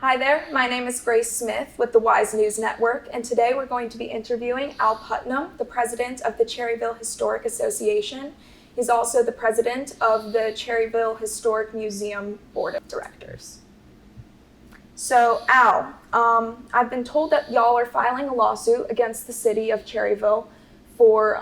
Hi there, my name is Grace Smith with the Wise News Network, and today we're going to be interviewing Al Putnam, the president of the Cherryville Historic Association. He's also the president of the Cherryville Historic Museum Board of Directors. So, Al, I've been told that y'all are filing a lawsuit against the City of Cherryville for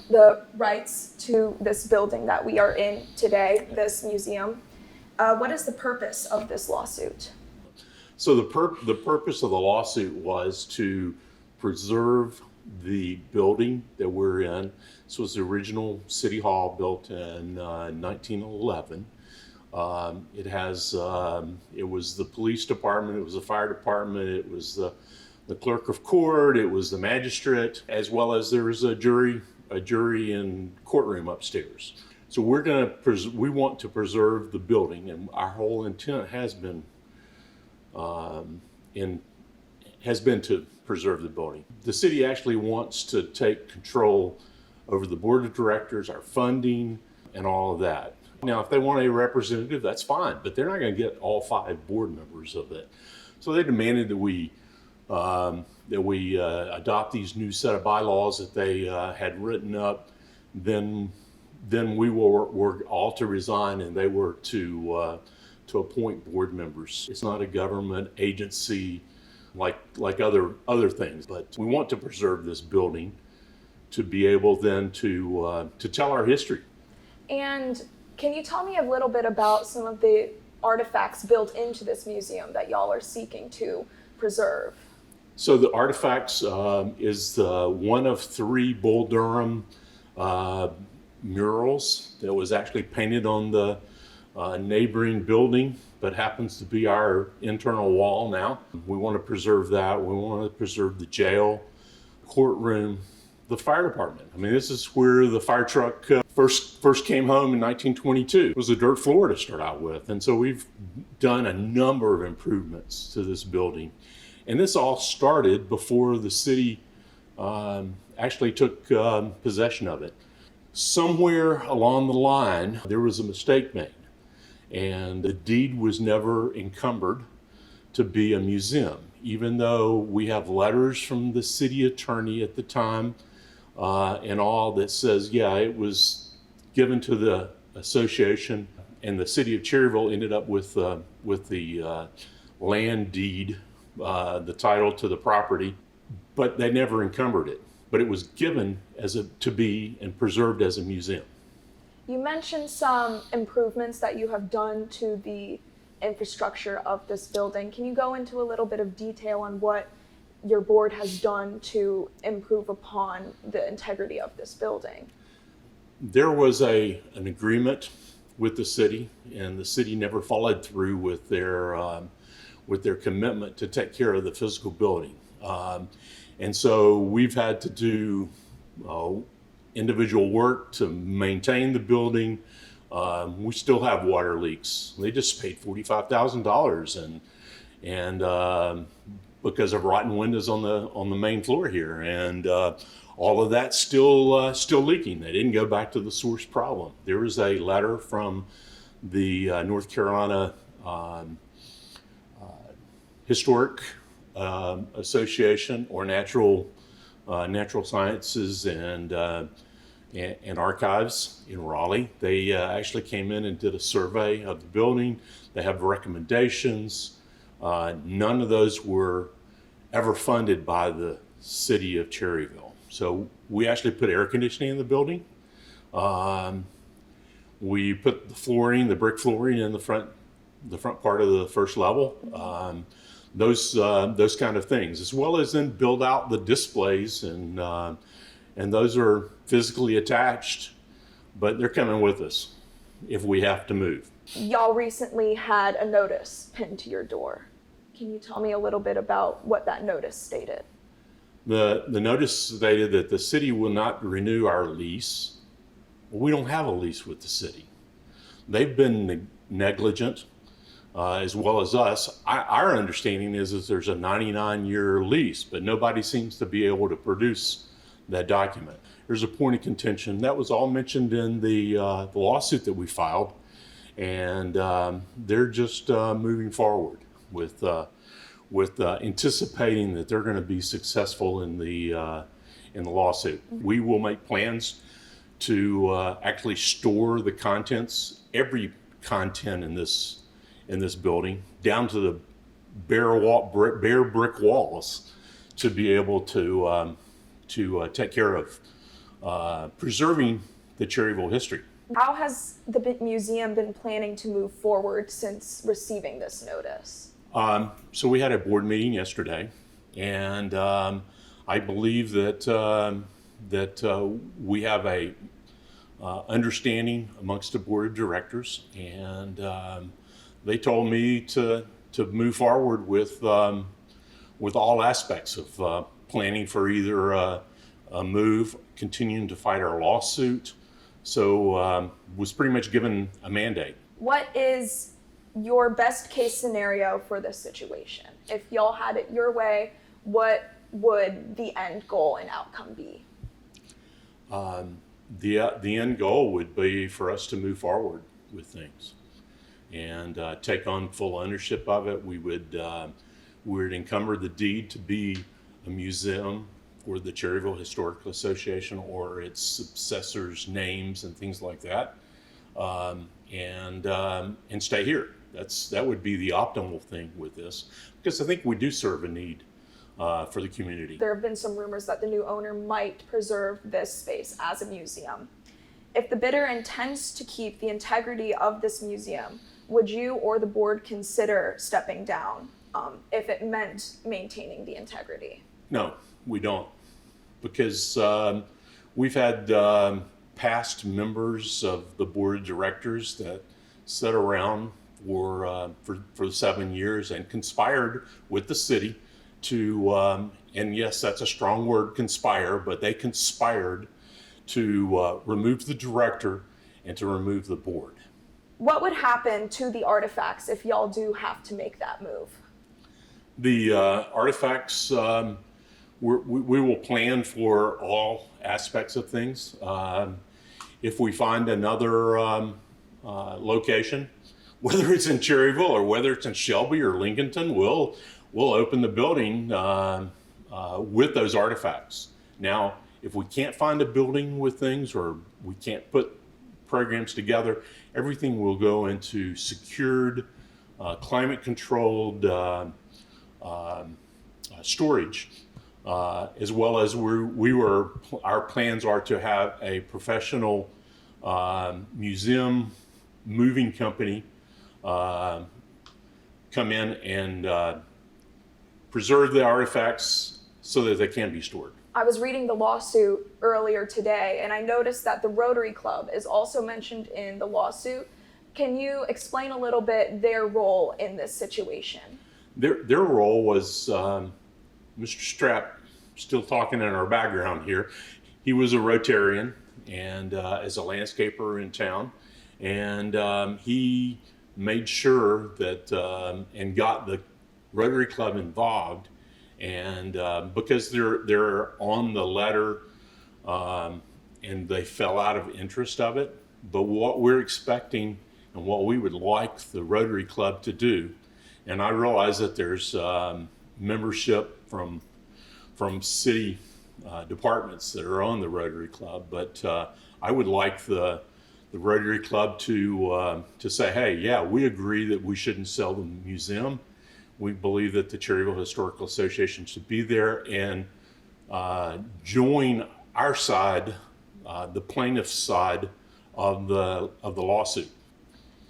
the rights to this building that we are in today, this museum. What is the purpose of this lawsuit? So the purpose of the lawsuit was to preserve the building that we're in. This was the original City Hall built in 1911. It was the police department, it was the fire department, it was the clerk of court, it was the magistrate, as well as there was a jury and courtroom upstairs. So we want to preserve the building, and our whole intent has been to preserve the building. The city actually wants to take control over the board of directors, our funding, and all of that. Now, if they want a representative, that's fine, but they're not going to get all 5 board members of it. So they demanded that we adopt these new set of bylaws that they had written up. Then we were all to resign, and they were to appoint board members. It's not a government agency like other things, but we want to preserve this building to be able then to tell our history. And can you tell me a little bit about some of the artifacts built into this museum that y'all are seeking to preserve? So the artifacts is one of 3 Bull Durham murals that was actually painted on the neighboring building, but happens to be our internal wall now. We want to preserve that. We want to preserve the jail, courtroom, the fire department. I mean, this is where the fire truck first came home in 1922. It was a dirt floor to start out with. And so we've done a number of improvements to this building. And this all started before the city actually took possession of it. Somewhere along the line, there was a mistake made, and the deed was never encumbered to be a museum, even though we have letters from the city attorney at the time and all that says, yeah, it was given to the association, and the City of Cherryville ended up with the land deed, the title to the property, but they never encumbered it. But it was given to be and preserved as a museum. You mentioned some improvements that you have done to the infrastructure of this building. Can you go into a little bit of detail on what your board has done to improve upon the integrity of this building? There was an agreement with the city, and the city never followed through with their commitment to take care of the physical building. And so we've had to do individual work to maintain the building. We still have water leaks. They just paid $45,000 and because of rotten windows on the main floor here, and all of that's still leaking. They didn't go back to the source problem. There was a letter from the North Carolina Historic Association, or Natural Sciences and Archives in Raleigh. They actually came in and did a survey of the building. They have recommendations. None of those were ever funded by the City of Cherryville. So we actually put air conditioning in the building. We put the brick flooring in the front part of the first level. Those kind of things, as well as then build out the displays, and those are physically attached, but they're coming with us if we have to move. Y'all recently had a notice pinned to your door. Can you tell me a little bit about what that notice stated? The notice stated that the city will not renew our lease. Well, we don't have a lease with the city. They've been negligent. As well as us. Our understanding is there's a 99-year lease, but nobody seems to be able to produce that document. There's a point of contention. That was all mentioned in the lawsuit that we filed, and they're just moving forward. with anticipating that they're going to be successful in the lawsuit. We will make plans to actually store the contents, every content in this building, down to the bare brick walls, to be able to take care of preserving the Cherryville history. How has the museum been planning to move forward since receiving this notice? So we had a board meeting yesterday, and I believe that we have a understanding amongst the board of directors, and they told me to move forward with all aspects of planning for either a move, continuing to fight our lawsuit. So was pretty much given a mandate. What is your best case scenario for this situation? If y'all had it your way, what would the end goal and outcome be? The end goal would be for us to move forward with things and take on full ownership of it. We would encumber the deed to be a museum for the Cherryville Historical Association or its successors' names and things like that, and stay here. That would be the optimal thing with this, because I think we do serve a need for the community. There have been some rumors that the new owner might preserve this space as a museum. If the bidder intends to keep the integrity of this museum, would you or the board consider stepping down if it meant maintaining the integrity? No, we don't, because we've had past members of the board of directors that sat around for 7 years and conspired with the city to, and yes, that's a strong word, conspire, but they conspired to remove the director and to remove the board. What would happen to the artifacts if y'all do have to make that move? The artifacts, we will plan for all aspects of things. If we find another location, whether it's in Cherryville or whether it's in Shelby or Lincolnton, we'll open the building with those artifacts. Now, if we can't find a building with things, or we can't put programs together, everything will go into secured, climate-controlled storage, as well as our plans are to have a professional museum moving company come in and preserve the artifacts so that they can be stored. I was reading the lawsuit earlier today, and I noticed that the Rotary Club is also mentioned in the lawsuit. Can you explain a little bit their role in this situation? Their role was, Mr. Strapp, still talking in our background here, he was a Rotarian and as a landscaper in town, and he made sure that and got the Rotary Club involved, and because they're on the letter and they fell out of interest of it. But what we're expecting and what we would like the Rotary Club to do, and I realize that there's membership from city departments that are on the Rotary Club, but I would like the Rotary Club to say, hey, yeah, we agree that we shouldn't sell the museum. We believe that the Cherryville Historical Association should be there and join our side, the plaintiff's side of the lawsuit.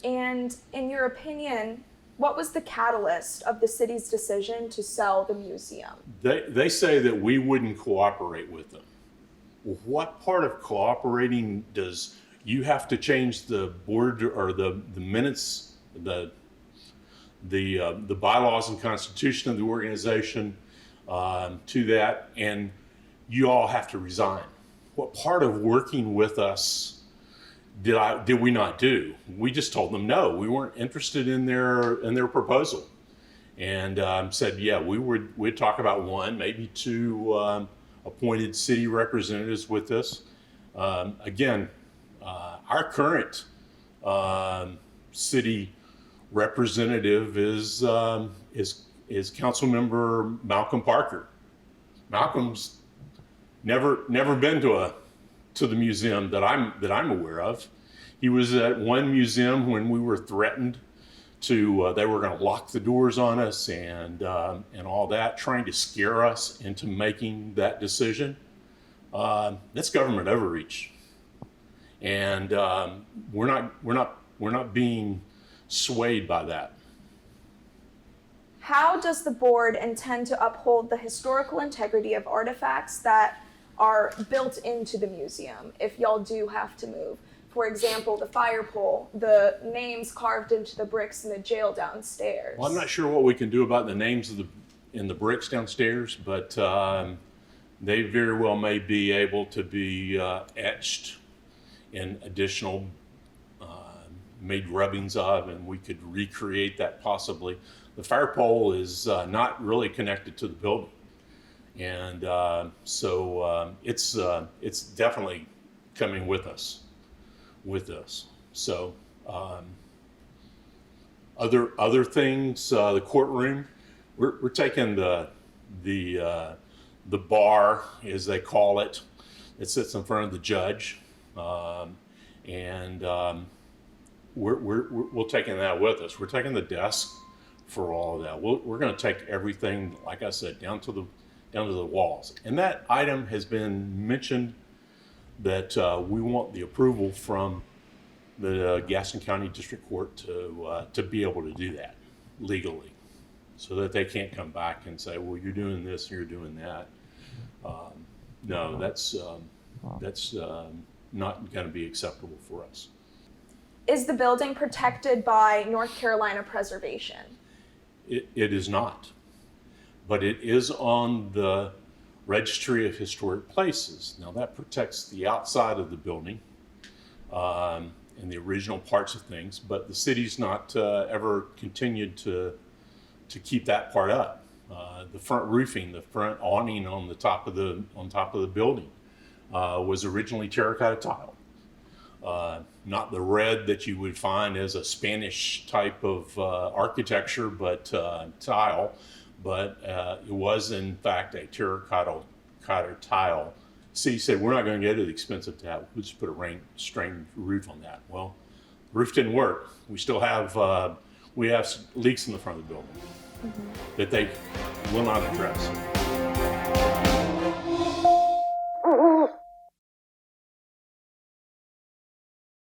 And in your opinion, what was the catalyst of the city's decision to sell the museum? They say that we wouldn't cooperate with them. Well, what part of cooperating does you have to change the board or the minutes, the bylaws and constitution of the organization to that, and you all have to resign? What part of working with us did we not do? We just told them no, we weren't interested in their proposal, and said, yeah, we'd talk about one, maybe two appointed city representatives with this. Again, our current city representative is Councilmember Malcolm Parker. Malcolm's never been to the museum that I'm aware of. He was at one museum when we were threatened to they were going to lock the doors on us and all that, trying to scare us into making that decision. That's government overreach, and we're not being swayed by that. How does the board intend to uphold the historical integrity of artifacts that are built into the museum if y'all do have to move? For example, the fire pole, the names carved into the bricks in the jail downstairs. Well, I'm not sure what we can do about the names in the bricks downstairs, but they very well may be able to be etched in additional made rubbings of, and we could recreate that possibly. The fire pole is not really connected to the building, and so it's definitely coming with us. So other things, the courtroom, we're taking the bar, as they call it. It sits in front of the judge, and we're taking that with us. We're taking the desk for all of that. We're going to take everything, like I said, down to the walls. And that item has been mentioned that we want the approval from the Gaston County District Court to be able to do that legally, so that they can't come back and say, well, you're doing this and you're doing that. No, that's not going to be acceptable for us. Is the building protected by North Carolina preservation? It is not, but it is on the Registry of Historic Places. Now that protects the outside of the building and the original parts of things, but the city's not ever continued to keep that part up. The front roofing, the front awning on top of the building was originally terracotta tile. Not the red that you would find as a Spanish type of architecture, but tile. But it was in fact a terracotta tile. City said, we're not going to get to the expense of that. We'll just put a strained roof on that. Well, the roof didn't work. We still have leaks in the front of the building that they will not address.